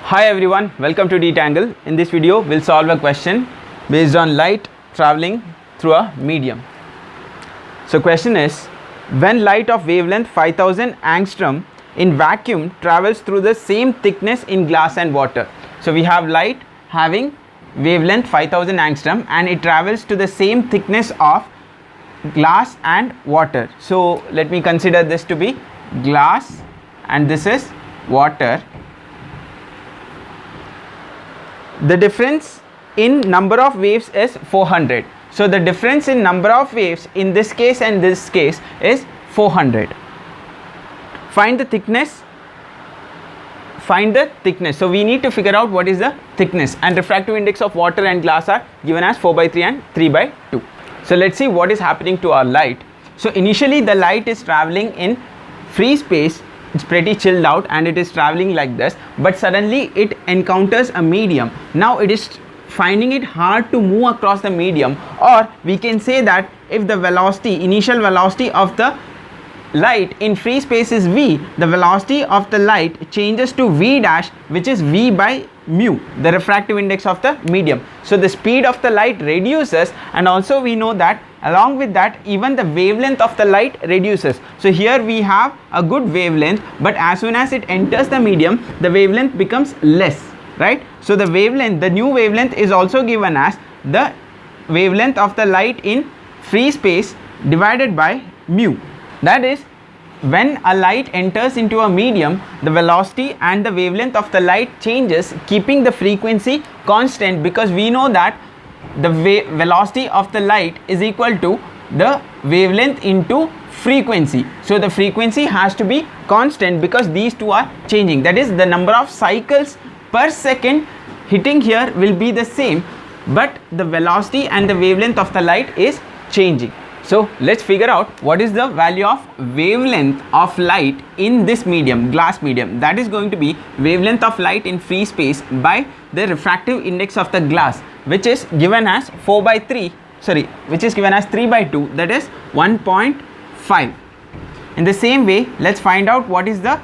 Hi everyone, welcome to Detangle. In this video, we'll solve a question based on light traveling through a medium. So question is, when light of wavelength 5000 angstrom in vacuum travels through the same thickness in glass and water. So we have light having wavelength 5000 angstrom and it travels to the same thickness of glass and water. So let me consider this to be glass and this is water. The difference in number of waves is 400. So the difference in number of waves in this case and this case is 400. Find the thickness. So we need to figure out what is the thickness, and refractive index of water and glass are given as 4/3 and 3/2. So let's see what is happening to our light. So initially the light is traveling in free space. It's pretty chilled out and it is traveling like this, but suddenly it encounters a medium. Now it is finding it hard to move across the medium, or we can say that if the initial velocity of the light in free space is v, the velocity of the light changes to v dash, which is v by mu, the refractive index of the medium. So the speed of the light reduces, and also we know that along with that even the wavelength of the light reduces. So here we have a good wavelength, but as soon as it enters the medium, the wavelength becomes less, right? So the new wavelength is also given as the wavelength of the light in free space divided by mu. That is, when a light enters into a medium, the velocity and the wavelength of the light changes, keeping the frequency constant, because we know that the velocity of the light is equal to the wavelength into frequency. So the frequency has to be constant because these two are changing. That is, the number of cycles per second hitting here will be the same, but the velocity and the wavelength of the light is changing. So let's figure out what is the value of wavelength of light in this medium, glass medium. That is going to be wavelength of light in free space by the refractive index of the glass, which is given as 3/2, that is 1.5. In the same way, let's find out what is the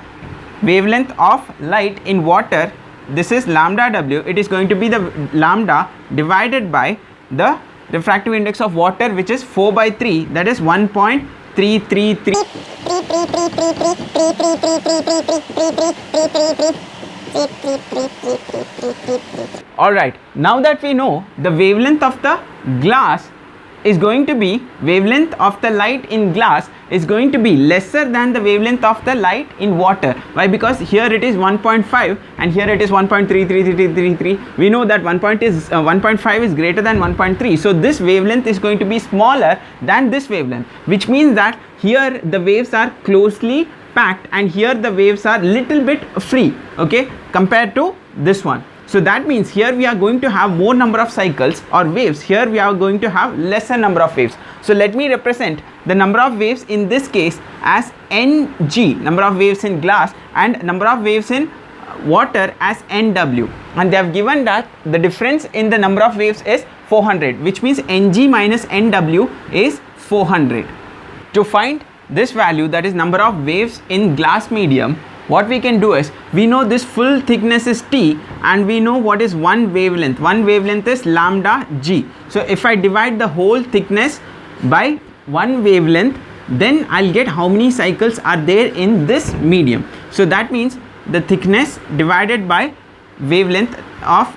wavelength of light in water. This is lambda w. It is going to be the lambda divided by the refractive index of water, which is 4/3, that is 1.333. Alright, now that we know the wavelength of the glass is going to be, wavelength of the light in glass is going to be lesser than the wavelength of the light in water. Why? Because here it is 1.5 and here it is 1.33333. We know that 1.5 is greater than 1.3. So this wavelength is going to be smaller than this wavelength, which means that here the waves are closely packed and here the waves are little bit free, okay, compared to this one. So that means here we are going to have more number of cycles or waves. Here we are going to have lesser number of waves. So let me represent the number of waves in this case as Ng, number of waves in glass, and number of waves in water as Nw. And they have given that the difference in the number of waves is 400, which means Ng minus Nw is 400. To find this value, that is number of waves in glass medium, what we can do is, we know this full thickness is T and we know what is one wavelength. One wavelength is lambda g. So if I divide the whole thickness by one wavelength, then I'll get how many cycles are there in this medium. So that means the thickness divided by wavelength of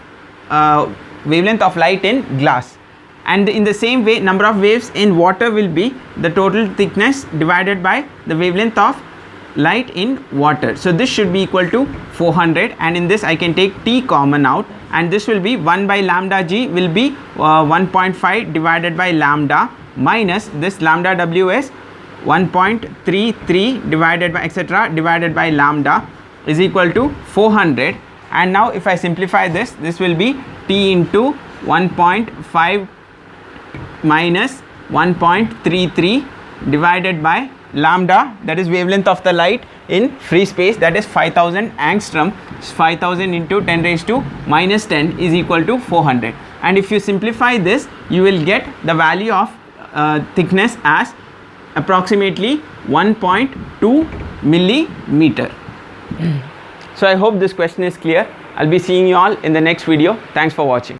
light in glass. And in the same way, number of waves in water will be the total thickness divided by the wavelength of light in water. So this should be equal to 400, and in this I can take T common out, and this will be 1 by lambda g will be 1.5 divided by lambda minus this lambda w is 1.33 divided by etc. divided by lambda is equal to 400. And now if I simplify this, this will be T into 1.5 minus 1.33 divided by lambda, that is wavelength of the light in free space, that is 5000 angstrom. 5000 into 10 raised to minus 10 is equal to 400. And if you simplify this, you will get the value of thickness as approximately 1.2 millimeter. So I hope this question is clear. I'll be seeing you all in the next video. Thanks for watching.